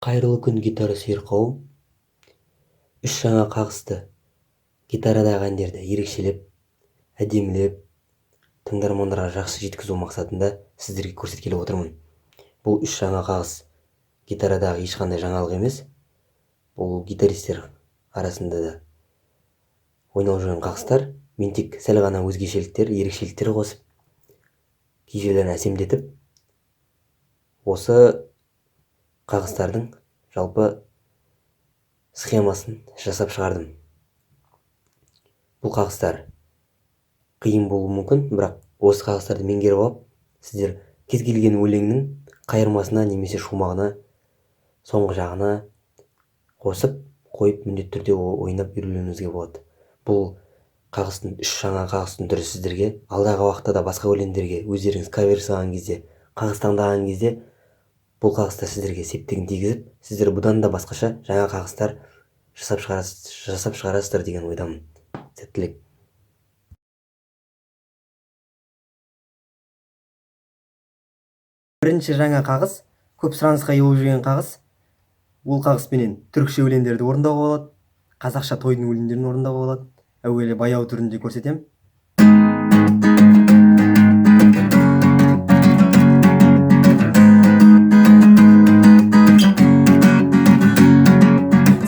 Кайрылуу күн гитара сүйер кауым. Үч жаңа кагысты гитарадагы әндерди ерекшелеп, әдемилеп, тыңдармандарга жакшы жеткизүү максатында сиздерге көрсөткеле отурмун. Бул үч жаңа кагыс гитарадагы эч кандай жаңалык эмес. Бул гитаристтер арасында да ойнолуп жүргөн кагыстар. Мен тек сәл гана өзгөчөлүктөр, ерекшеликтер косуп, кей жерлерин әсемдетип, осы кагыстардын жалпы схемасын жасап чыгардым. Бул кагыстар кыйын болуу мүмкүн, бирок осы кагыстарды меңгерип алып, сиздер кез келген өлеңдин кайырмасына немесе шумагына, соңку жагына косуп коюп міндетті түрдө ойнап үйрөнүүңүзгө болот. Бул кагыстын үч жаңа кагыстын түрү сиздерге алдагы убакта да башка өлеңдерге өздөрүңүз кавер жасаган кезде, кагыс тандаган кезде бул кагыстар сиздерге септигин тийгизип, сиздер будан да башкача жаңа кагыстар жасап чыгарасыздар деген ойдамын. Сәттілік. Биринчи жаңа кагыс көп суранышка ээ болуп жүргөн кагыс. Бул кагыс менен түркчө өлеңдерди орундоого болот, казакча тойдун өлеңдерин орундоого болот. Әуелі баяу түрүндө көрсөтөм.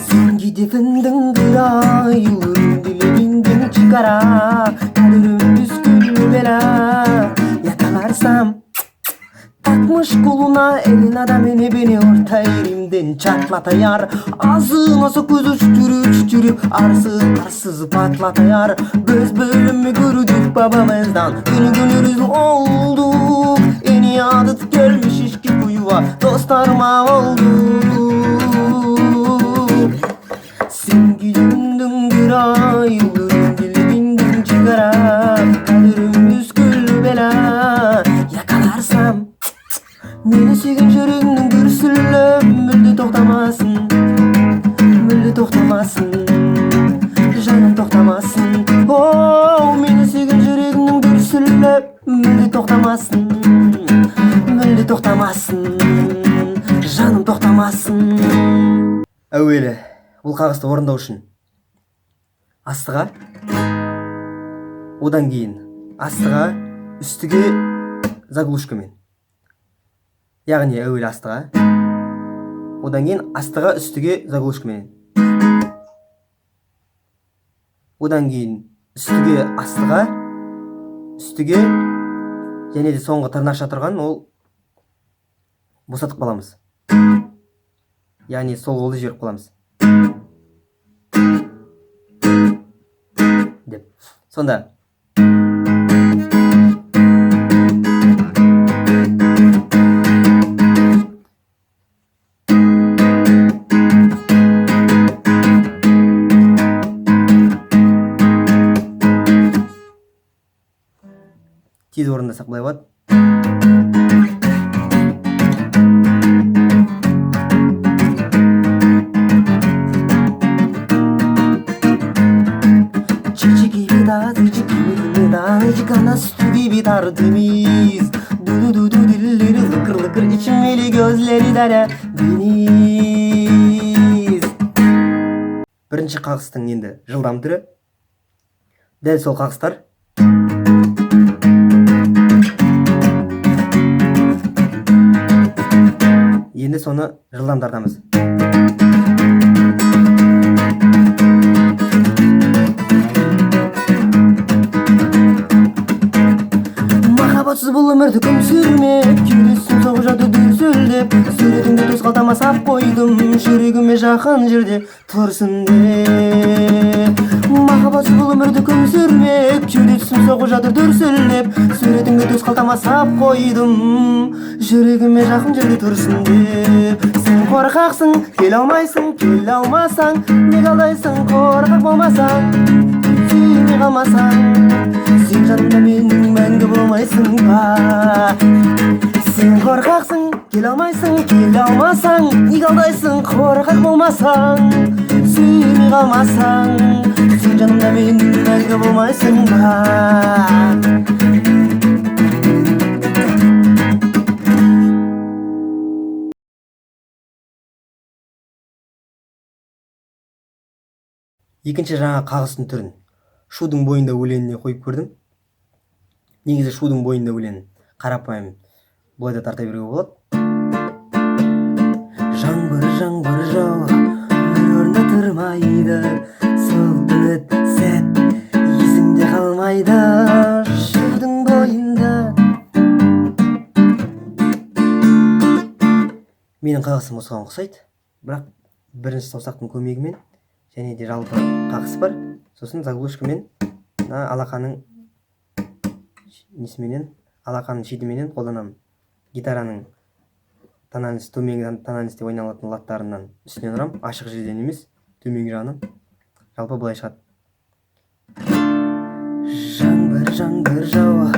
Sen gidip indin kırayılın dilerinden çıkara, kalırım püsküllü bela, yakalarsam takmış kuluna elin adamını beni orta yerimden çatlatayar. Ağzına sokuz uçturup arsız patlatayar. Biz bölümü gördük babamızdan, günürüz olduk. En iyi adet gelmiş işki kuyuva, dostlarıma oldu. Sen gücündün bir ayılırım, dilinden çıkara, kalırım püsküllü bela, yakalarsam meni suygan жүрегіңнің дүрсілі мүлде тоқтамасын, мүлде тоқтамасын, жаным тоқтамасын. Оу, мені сүйген жүрегіңнің дүрсілі мүлде тоқтамасын, мүлде тоқтамасын, жаным тоқтамасын. Әуелі бұл кагысты орундоо үчүн астыга, одан кийин астыга, үстүгө заглушкамен. Яғни әуелі астыға, одан кейін астыға үстіге заглушка менен. Одан кейін үстіге астыға, үстіге және де соңғы тырнақша тұрған ол босатып қаламыз. Яғни сол қолды жіберіп қаламыз. Деп. Сонда тез орындасақ былай болады. Чичики беда, нечикана sütü gibi tertemiz. Dudu dilleri lıkır içmeli gözleri dere deniz. Бірінші кагыстың енді жылдам түрі. Дәл сол кагыстар. Енді соны жылдам тартамыз. Махаббатсыз бұл өмірді кім сүрмек, кеудесін соғып жатты дүрсілдеп, суретіңді төс қалтама сап қойдым, жүрегіме жақын жерде тұрсын деп. Махаббатсыз бұл өмірді кім сүрмек, кеудесін соғып жатты дүрсілдеп, суретіңді төс қалтама сап қойдым, жүрегіме жақын жерде тұрсын деп. Сен қорқақсың, келе алмасаң, неге алдайсың, қорқақ болмасаң, сүймей қалмасаң, сен жанымда менің мәңгі болмайсың ба. Сен қорқақсың, келе алмасаң, неге алдайсың, қорқақ болмасаң, сүймей қалмасаң, сен жанымда менің мәңгі болмайсың ба. екінші жаңа қағыстың түрін шудың бойында өлеңіне қойып көрдім. Негізі шудың бойында өлең қарапайым былай да тарта беруге болады. Жаңбыр жауып бір орында тұрмайды, сол үміт сәт есімде қалмайды шудың бойында. Менің қағысым осыған ұқсайды, бірақ бірінші саусақтың көмегімен және де жалпы қағыс бар. Сосын заглушкамен алақаның несіменен, алақаның шетіменен қолданамын. Гитараның тональность, төменгі тональность деп ойналатын латтарынан үстінен ұрам, ашық жерден емес, төменгі жағынан. Жалпы былай шығады. Жаңбыр жауып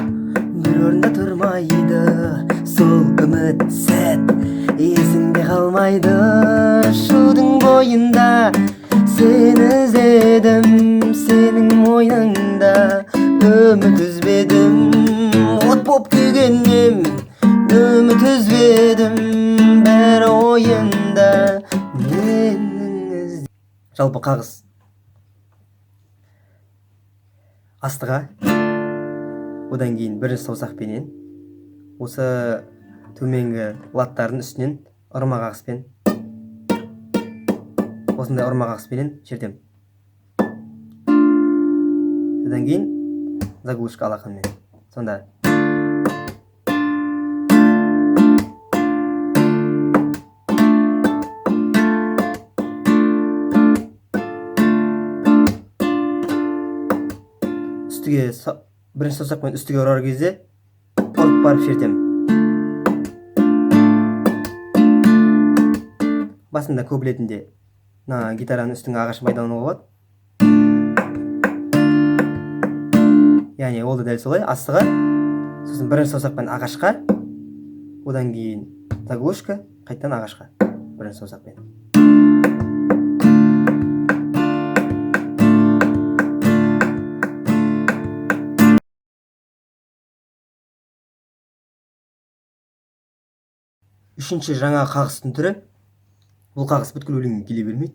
бір орында тұрмайды, сол үміт сәт есіңде қалмайды шудың бойында. Сені іздедім, сенің мойныңда үміт үзбедім, от боп күйгеннен үміт үзбедім, бәрі ойында менің. Жалпы қағыс астыға, одан кейін бірінші саусақпенен осы төменгі латтардың үстінен ұрма қағыспен, осындай ұрма қағыспенен шертем. Одан кейін заглушка алақанмен. Сонда үстіге бірінші саусақпен үстіге ұрар кезде ұрып барып шертем. Басында көбілетінде гитараның үстіңгі ағашын пайдалануға болады. Яғни ол да дәл солай, астыға, сосын бірінші саусақпен ағашқа, одан кейін заглушка, қайттан ағашқа, бірінші саусақпен. Үшінші жаңа қағыстың түрі, бұл қағыс бүткіл өлеңге келе бермейді,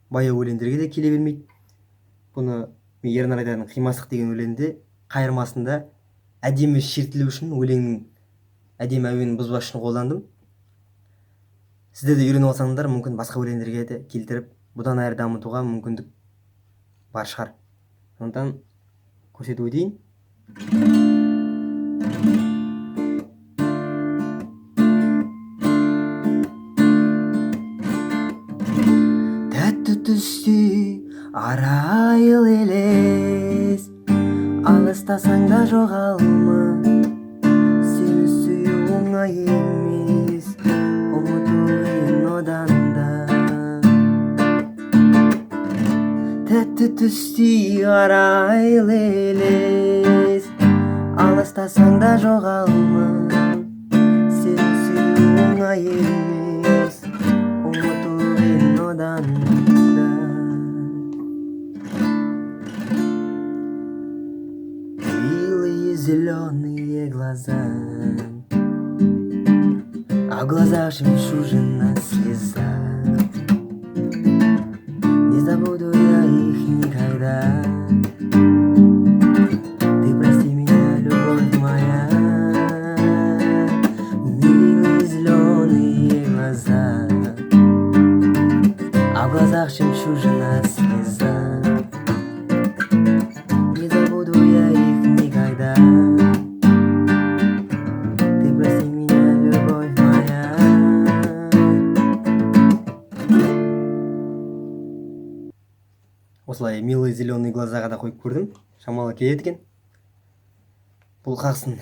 баяу өлеңдерге де келе бермейді. Бұны мен Ернар Айдардың Қимастық деген өлеңде қайырмасында әдемі шертілу үшін, өлеңнің әдемі әуенін бұзбас үшін қолдандым. Сіздер де үйреніп алсаңыздар, мүмкін басқа өлеңдерге де келтіріп, бұдан әрі дамытуға мүмкіндік бар шығар. Сондықтан көрсетіп өтейін. Тәтті түсте арайлы елес, алыстасаң да жоғалма, сені сүю оңай емес, ұмыту қиын одан да. Тәтті түсте арайлы елес, алыстасаң да жоғалма, сені сүю оңай емес, ұмыту қиын одан да. Зеленые глаза, а в глазах жемчужина слеза. Не забуду я их никогда. Ты прости меня, любовь моя. Милые зеленые глаза, а в глазах жемчужина слеза. Не забуду я их никогда. Осылай милые зеленые глазаға да қойып көрдім. Шамалы келеді екен. Бұл қағыстың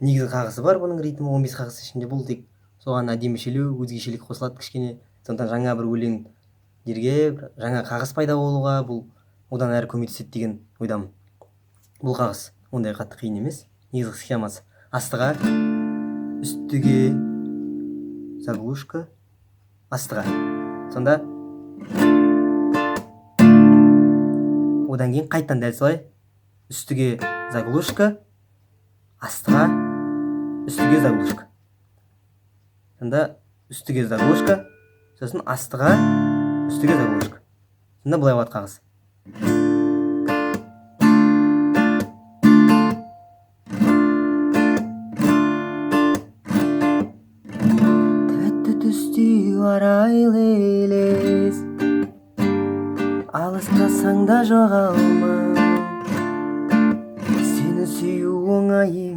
негізі қағысы бар, бұның ритмі 15 қағыс ішінде. Бұл тек соған әдемішелеу, өзгешелік қосылады кішкене. Сондықтан жаңа бір өлеңдерге жаңа қағыс пайда болуға бұл одан әрі көмектеседі деген ойдамын. Бұл қағыс ондай қатты қиын емес. Негізгі схемасы астыға, үстіге заглушка, астыға. Сонда одан кейін қайттан дәл солай үстіге заглушка, астыға, үстіге заглушка. Сонда үстіге заглушка, сосын астыға, үстіге заглушка. Сонда былай болады қағыс. арайлы элес алыстасаң да жоғалма сені сүю оңай